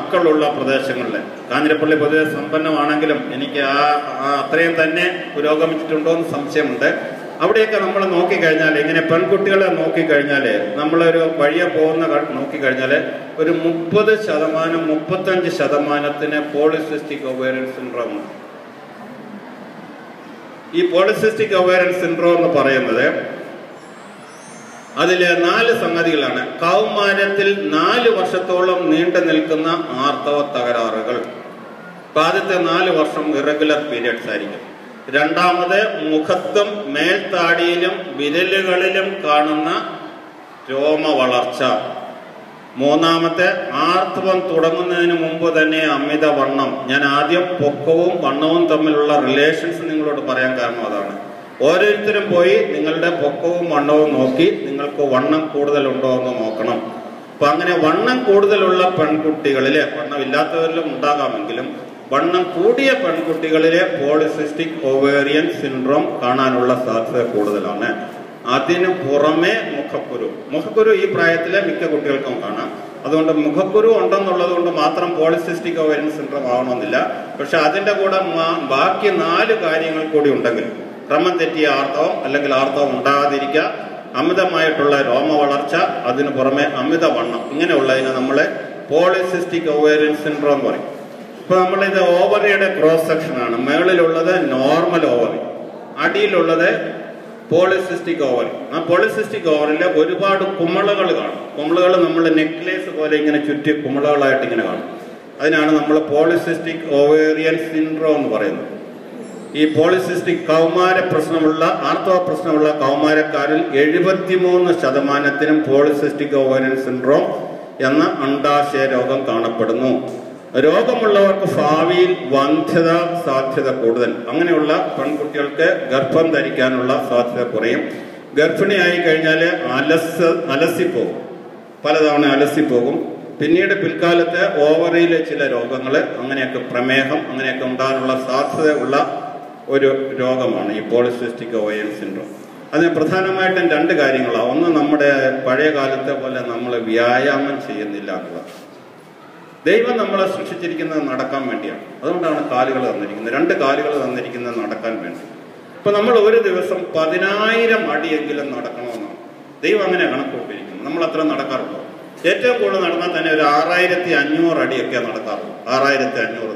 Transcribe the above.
മക്കളുള്ള പ്രദേശങ്ങളിൽ, കാഞ്ഞിരപ്പള്ളി പൊതുവെ സമ്പന്നമാണെങ്കിലും എനിക്ക് അത്രയും തന്നെ പുരോഗമിച്ചിട്ടുണ്ടോ എന്ന് സംശയമുണ്ട്. അവിടെയൊക്കെ നമ്മൾ നോക്കിക്കഴിഞ്ഞാൽ, ഇങ്ങനെ പെൺകുട്ടികളെ നോക്കിക്കഴിഞ്ഞാൽ, നമ്മളൊരു വഴിയെ പോകുന്ന നോക്കിക്കഴിഞ്ഞാൽ ഒരു 30-35% പോളിസിസ്റ്റിക് ഒവേറിയൻ സിൻഡ്രോം ഉണ്ട്. ഈ പോളിസിസ്റ്റിക് ഒവേറിയൻ സിൻഡ്രോം എന്ന് പറയുന്നത് അതിൽ 4 സംഗതികളാണ്. കൗമാരത്തിൽ 4 വർഷത്തോളം നീണ്ടു നിൽക്കുന്ന ആർത്തവ തകരാറുകൾ. ആദ്യത്തെ 4 വർഷം ഇറഗുലർ പീരിയഡ്സ് ആയിരിക്കും. രണ്ടാമത് മുഖത്തും മേൽത്താടിയിലും വിരലുകളിലും കാണുന്ന രോമ വളർച്ച. മൂന്നാമത്തെ ആർത്തവം തുടങ്ങുന്നതിന് മുമ്പ് തന്നെ അമിതവണ്ണം. ഞാൻ ആദ്യം പൊക്കവും വണ്ണവും തമ്മിലുള്ള റിലേഷൻസ് നിങ്ങളോട് പറയാൻ കാരണം അതാണ്. ഓരോരുത്തരും പോയി നിങ്ങളുടെ പൊക്കവും വണ്ണവും നോക്കി നിങ്ങൾക്ക് വണ്ണം കൂടുതലുണ്ടോ എന്ന് നോക്കണം. അപ്പൊ അങ്ങനെ വണ്ണം കൂടുതലുള്ള പെൺകുട്ടികളിലെ, വണ്ണമില്ലാത്തവരിലും ഉണ്ടാകാമെങ്കിലും വണ്ണം കൂടിയ പെൺകുട്ടികളിലെ പോളിസിസ്റ്റിക് ഒവേറിയൻ സിൻഡ്രോം കാണാനുള്ള സാധ്യത കൂടുതലാണ്. അതിനു പുറമെ മുഖക്കുരു ഈ പ്രായത്തിലെ മിക്ക കുട്ടികൾക്കും കാണാം. അതുകൊണ്ട് മുഖക്കുരു ഉണ്ടെന്നുള്ളത് കൊണ്ട് മാത്രം പോളിസിസ്റ്റിക് ഒവേറിയൻ സിൻഡ്രോം ആവണമെന്നില്ല. പക്ഷെ അതിന്റെ കൂടെ ബാക്കി 4 കാര്യങ്ങൾ കൂടി ഉണ്ടെങ്കിൽ, ക്രമം തെറ്റിയ ആർത്തവം അല്ലെങ്കിൽ ആർത്തവം ഉണ്ടാകാതിരിക്കുക, അമിതമായിട്ടുള്ള രോമ വളർച്ച, അതിനു പുറമെ അമിതവണ്ണം, ഇങ്ങനെയുള്ളതിന് നമ്മളെ പോളിസിസ്റ്റിക് ഒവേറിയൻ സിൻഡ്രോം പറയും. ഇപ്പൊ നമ്മളിത് ഓവറിയുടെ ക്രോസ് സെക്ഷനാണ്. മുകളിലുള്ളത് നോർമൽ ഓവറി, അടിയിലുള്ളത് പോളിസിസ്റ്റിക് ഓവറി. ആ പോളിസിസ്റ്റിക് ഓവറിൽ ഒരുപാട് കുമിളകൾ കാണും. കുമിളകൾ നമ്മൾ നെക്ലേസ് പോലെ ഇങ്ങനെ ചുറ്റി കുമിളകളായിട്ട് ഇങ്ങനെ കാണും. അതിനാണ് നമ്മൾ പോളിസിസ്റ്റിക് ഒവേറിയൻ സിൻഡ്രോം എന്ന് പറയുന്നത്. ഈ പോളിസിസ്റ്റിക് ആർത്തവ പ്രശ്നമുള്ള കൗമാരക്കാരിൽ 73% പോളിസിസ്റ്റിക് ഒവേറിയൻ സിൻഡ്രോം എന്ന അണ്ഡാശയ രോഗം കാണപ്പെടുന്നു. രോഗമുള്ളവർക്ക് ഭാവിയിൽ വന്ധ്യത സാധ്യത കൂടുതൽ. അങ്ങനെയുള്ള പെൺകുട്ടികൾക്ക് ഗർഭം ധരിക്കാനുള്ള സാധ്യത കുറയും. ഗർഭിണിയായി കഴിഞ്ഞാൽ അലസിപ്പോകും, പലതവണ അലസിപ്പോകും. പിന്നീട് പിൽക്കാലത്ത് ഓവറിയിലെ ചില രോഗങ്ങൾ, അങ്ങനെയൊക്കെ പ്രമേഹം, അങ്ങനെയൊക്കെ ഉണ്ടാകാനുള്ള സാധ്യത ഉള്ള ഒരു രോഗമാണ് ഈ പോളിസിസ്റ്റിക് ഒവേറിയൻ സിൻഡ്രോം. അതിന് പ്രധാനമായിട്ടും 2 കാര്യങ്ങളാണ്. ഒന്ന്, നമ്മുടെ പഴയ കാലത്തെ പോലെ നമ്മൾ വ്യായാമം ചെയ്യുന്നില്ല എന്നുള്ളത്. ദൈവം നമ്മളെ സൃഷ്ടിച്ചിരിക്കുന്നത് നടക്കാൻ വേണ്ടിയാണ്. അതുകൊണ്ടാണ് കാലുകൾ തന്നിരിക്കുന്നത്, 2 കാലുകൾ തന്നിരിക്കുന്നത് നടക്കാൻ വേണ്ടി. ഇപ്പൊ നമ്മൾ ഒരു ദിവസം 10,000 അടിയെങ്കിലും നടക്കണമെന്നാണ് ദൈവം അങ്ങനെ കണക്കൂട്ടിയിരിക്കുന്നത്. നമ്മൾ അത്ര നടക്കാറുള്ളൂ. ഏറ്റവും കൂടുതൽ നടന്നാൽ തന്നെ ഒരു 6,500 അടിയൊക്കെ നടക്കാറുള്ളൂ. 6,500